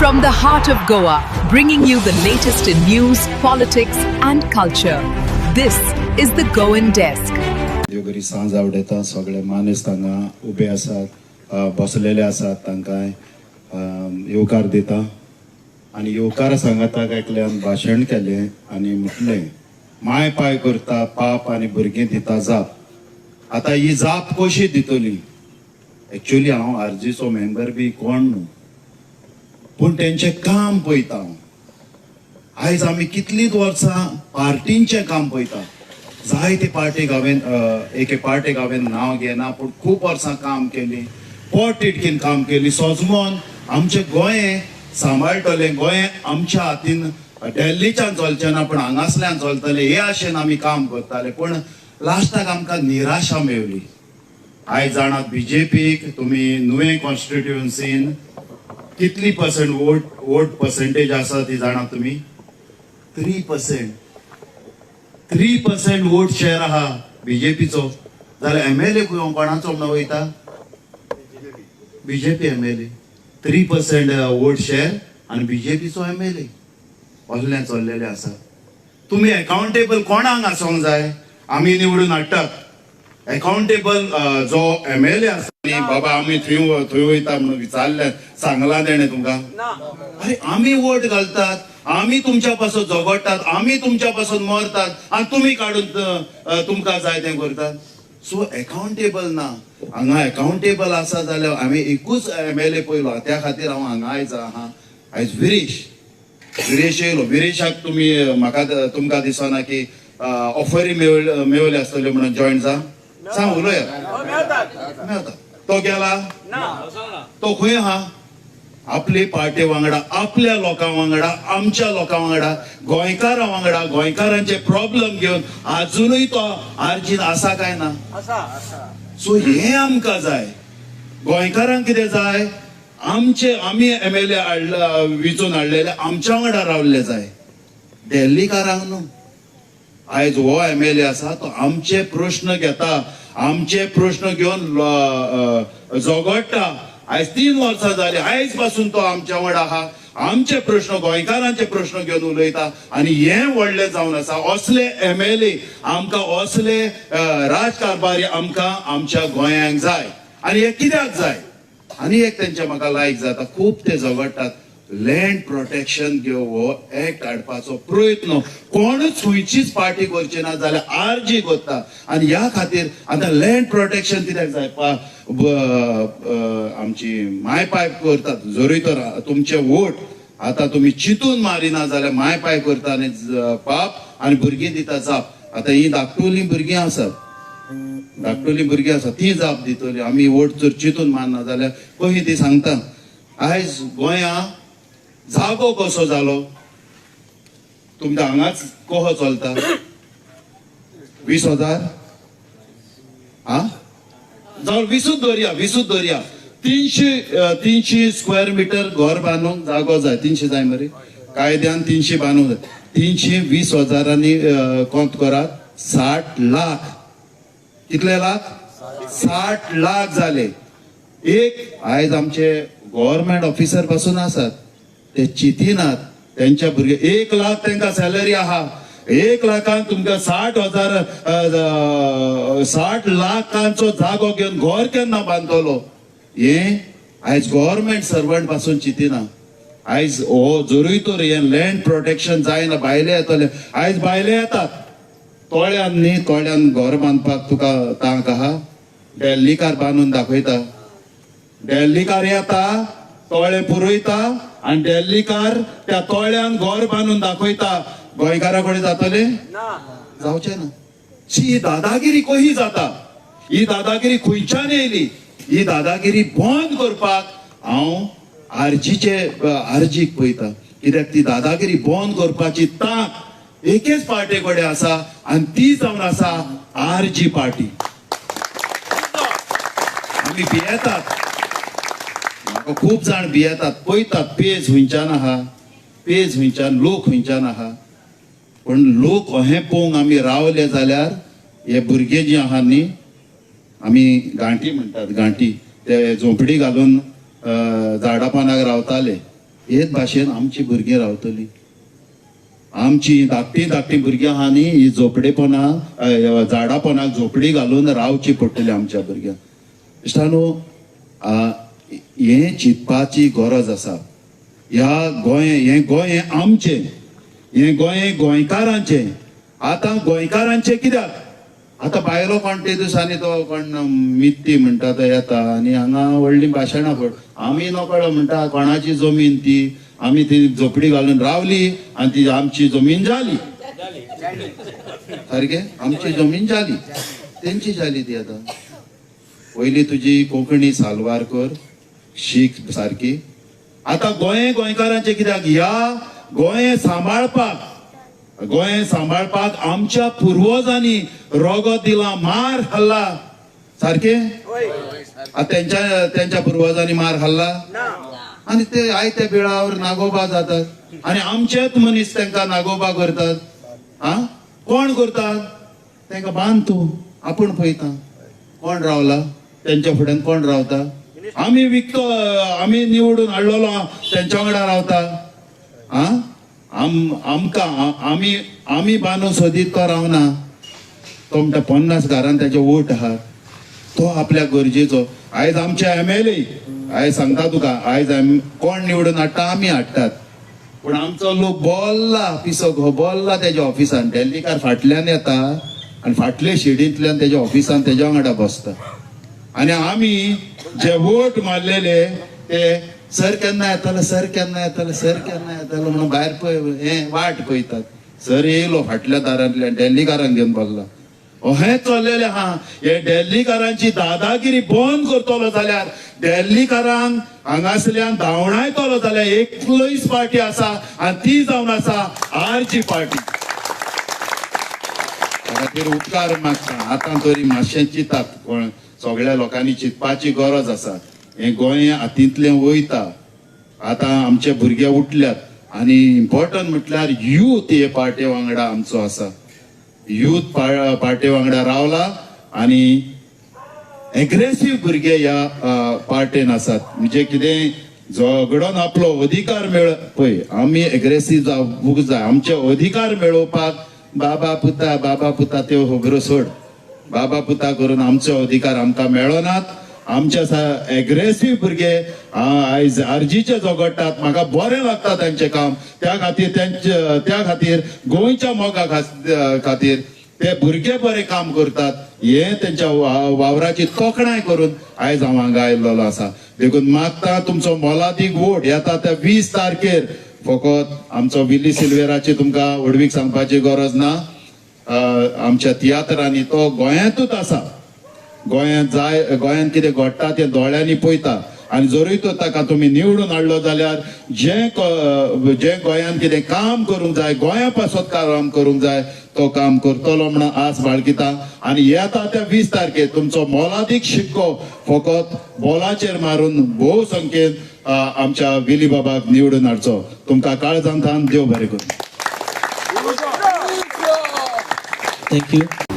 From the heart of Goa, bringing you the latest in news, politics and culture. This is the Goan Desk. देवगरी सांज आवडेता सगळे मानेस तांगा उबे आसात बसलेले आसात तांकां येवकार दिता आनी येवकार सांगता एकल्यान भाशण केलें आनी म्हटलें माय पाय करता पाप आनी भुरगीं दिता जाप। आतां ही जाप कशी दितली? एक्चुअली हांव आरजीचो मेंबर बी कोण न्हू, पूण तेंचें काम पळयता। आयज आमी कितलींच वर्सां पार्टींचें काम पळयता। जायते पार्टेक हांवें एके पार्टेक हांवें नांव घेना, पूण खूब वर्सां काम केली, पोट तिडकीन काम केली। सोजमोन आमचें गोंय सांबाळटलें, गोंय आमच्या हातीन दिल्लीच्यान चलचें ना पूण हांगासल्यान चलतलें हे आशेन आमी काम करताले। पूण लास्टाक आमकां निराशा मेवली। आयज जाणात बीजेपीक तुमी नुवें कॉन्स्टिट्युएन्सीन कितली पर्सेंट वोट पर्सेंटेज आसा ती जाणात तुमी? 3% वोट शेअर आहा बीजेपीचो। जाल्यार एमएलए कोणाचो म्हणून वयता? BJP MLA. 3% वोट शेअर आनी बीजेपीचो एमएलए असलें चल्लेलें आसा। तुमी अकाउंटेबल कोणाक आसोंक जाय? आमी निवडून हाडटात अकाउंटेबल जो एमएलए आसा न्ही, बाबा आमी थंय वयता म्हणून विचारलें, सांगला तेणें तुमकां? अरे आमी वोट घालतात, आमी तुमच्या पासून झगडटात, आमी तुमच्या पासून मरतात आनी तुमी काडून तुमकां जाय तें करतात। सो अकाउंटेबल ना। हांगा अकाउंटेबल आसा जाल्यार आमी एकूच एमएलए पयलो, त्या खातीर हांव हांगा आयज आहा। आयज विरेश येयलो। विरेशाक तुमी म्हाका तुमकां दिसना की ऑफरी मेवले आसतल्यो म्हणून जॉयन जा? सांग उलयात। तो गेला? तो खंय आहा? आपली पार्टी वांगडा, आपल्या लोकां वांगडा, आमच्या लोकां वांगडा, गोंयकारां वांगडा, गोंयकारांचे प्रॉब्लेम घेवन अजुनूय तो आर्जीन आसा काय ना? सो हे आमकां जाय। गोंयकारांक कितें जाय? आमी एमएलए विचून हाडलेले आमच्या वांगडा रावल्ले जाय, दिल्लीकारांक न्हू। आयज हो एमएलए आसा तो आमचे प्रश्न घेता, आमचे प्रश्न घेवन झगडटा। आयज 3 वर्सां जाली, आयज पासून तो आमच्या वांगडा आहा, आमचे प्रश्न गोंयकारांचे प्रश्न घेवन उलयता आनी हें व्हडलें जावन आसा। असले एमएलए आमकां, असले राजकारभारी आमकां आमच्या गोंयांक जाय। आनी हे कित्याक जाय? आनी एक तेंचे म्हाका लायक जाता, खूब ते झगडटात लँड प्रोटेक्शन हो एक्ट हाडपाचो प्रयत्न कोणूच खंयचीच पार्टी करची ना, जाल्यार आरजी करता। आनी ह्या खातीर आतां लँड प्रोटेक्शन कित्याक जाय? आमची माय पाय करतात, जरी तर तुमचे वोट आतां तुमी चिंतून मारिना जाल्यार माय पाय करता आनी पाप आनी भुरगीं दिता जाप। आतां ही धाकटुलीं भुरगीं आसात, ती जाप दितली। आमी वोट जर चिंतून मारना जाल्यार कशी ती सांगता। आयज गोंया जागो कसो जालो? तुमच्या हांगाच कसो चलता? 20,000 जावं 20 धरया। 300 स्क्वेअर मिटर घर बांदूंक जागो जाय। 300 जाय मरे, कायद्यान 300 बांदूंक जाय। 320,000 कोंत करात, 60 लाख। कितले लाख? 60 लाख जाले। एक आयज आमचे गव्हर्नमेंट ऑफिसर पासून आसात, ते चिंतिनात तेंच्या भुरगे 1 लाख तेंकां सॅलरी आहा। 1 लाखान तुमकां 60 लाखांचो जागो घेवन घर केन्ना बांदतलो? हे आयज गव्हर्नमेंट सर्वंट पासून चिंतिना। आयज हो जरूय तर हे लँड प्रोटेक्शन जायना, भायले येतले। आयज भायले येतात तोळ्यान न्ही, तोळ्यान घर बांदपाक तुका तांक आहा? दिल्लीकार बांदून दाखयता। दिल्लीकार येता, तोळे पुरयता आनी दिल्लीकार त्या तोळ्यान घर बांदून दाखयता। गोंयकारा कडेन जातले? जावचें ना। ही दादागिरी कशी जाता? ही दादागिरी खंयच्यान येयली? ही दादागिरी बंद करपाक हांव आरजीक पळयता, कित्याक ती दादागिरी बंद करपाची तांक एकेच पार्टी कडेन आसा आनी ती जावन आसा आरजी पार्टी। आमी भियेतात, म्हाका खूब जाण भियेतात, पळयतात पेज खंयच्यान आहा, पेज खंयच्यान, लोक खंयच्यान आहा। पण लोक अहें पळोवंक आमी रावले जाल्यार हे भुरगे जे आहा न्ही, आमी गांठी म्हणटात, गांठी ते झोंपडी घालून झाडा पानाक रावताले, हेच भाशेन आमची भुरगीं रावतली. आमची धाकटी भुरगीं आहा न्ही, ही झोपडेपणाक झाडापणाक झोपडी घालून रावची पडटली आमच्या भुरग्यांक. इश्टानो, हे चिंतपाची गरज आसा. हे गोंय आमचें, हे गोंय गोंयकारांचें. आतां गोंयकारांचें कित्याक? आतां भायलो कोण ते दिसांनी तो कोण मित्ती म्हणटा तो येता आनी हांगा व्हडली भाशणां पड. आमी नकळो म्हणटा कोणाची जमीन ती, आमी ती झोपडी घालून रावली आनी ती आमची जमीन जाली. सारकें, आमची जमीन जाली, तेंची जाली ती. आतां पयली तुजी कोंकणी सालवार कर, शीक सारकी. आतां गोंयकारांचें कित्याक? ह्या गोंय सांबाळपाक आमच्या पुर्वजांनी रगत दिला, मार खाल्ला. सारखे? त्यांच्या पुर्वजांनी मार खाल्ला आणि ते आयत्या बिळावर नागोबा जातात आणि आमचेच मनीस त्यांना नागोबा करतात. कोण करतात? त्यांना बांध तू, आपण पळयता कोण रावला त्यांच्या फुड्यान, कोण रावता? आम्ही विकतो, आम्ही निवडून हाडलेलो त्यांच्या वांगडा रावता. आम्ही बांदून सोदीत तो रावना. तो म्हणटा 50 घरांत त्याचे वोट आहात, तो आपल्या गरजेचो. आयज आमचे MLA, आयज सांगता तुका, आयज कोण निवडून हाडटा? आमी हाडटात. पण आमचो लोक बोल्ला पिसो बोल्ला त्याच्या ऑफिसान. डेल्लीकार फाटल्यान येता आणि फाटले शिडींतल्यान त्याच्या ऑफिसान त्याच्या वांगडा बसता. आणि आमी जे वोट मारलेले ते सर केन्ना येतालो, सर केन्ना येतालो, सर केन्ना येतालो म्हणून भायर वाट पळयतात. सर येयलो फाटल्या दारांतल्यान, डेल्लीकारांक घेवन बसला. हे चल्लेले आहा. हे डेल्लीकारांची दादागिरी बंद करतलो जाल्यार, डेल्लीकारांक हांगासल्यान धांवडायतलो जाल्यार एकूच पार्टी आसा आनी ती जावन आसा RG पार्टी. खातीर उपकार मागता, आतां तरी मातशें चिंतात. सगळ्या लोकांनी चिंतपाची गरज आसा. हे गोंय हातींतलें वयता. आतां आमचे भुरगे उठल्यात आनी इम्पॉर्टंट म्हटल्यार यूथ हे पार्टी वांगडा आमचो आसा. यूथ पार्टी वांगडा रावला आनी एग्रेसिव्ह भुरगे ह्या पार्टेन आसात. म्हणजे कितें झगडोन आपलो अधिकार मेळ पळय, आमी एग्रेसिव्ह जावूंक जाय. आमचे अधिकार मेळोवपाक बाबा पुता त्यो खबरो सोड. बाबा पुता करून आमचो अधिकार आमकां मेळनात. आमचे एग्रेसिव्ह भुरगे आयज RGचे झगडटात. म्हाका बरें लागता तांचें काम. त्या खातीर गोंयच्या मोगा खातीर ते भुरगे बरें काम करतात. हे तेंच्या वावराची तोखणाय करून आयज हांव हांगा आयिल्लो आसा. देखून मागता तुमचो मोलादीक वोट येता त्या 20 तारखेर. फकत आमचो विली सिल्वेराची तुमकां वडवीक सांगपाची गरज ना. आमच्या तियात्रांनी तो गोंयांतूच आसा. गोंयांत कितें घडटा ते दोळ्यांनी पळयता. आनी जरूय तो ताका तुमी निवडून हाडलो जाल्यार जे गोंयांत कितें काम करूंक जाय, गोंया पासत काम करूंक जाय, तो काम करतलो म्हणून आस बाळगिता. आनी येता त्या 20 तारखेर तुमचो मोलादीक शिक्को फकत बॉलाचेर मारून भोव संख्येन आमच्या विली बाबाक निवडून हाडचो. तुमकां काळजांतल्यान देव बरें करूं. Thank you.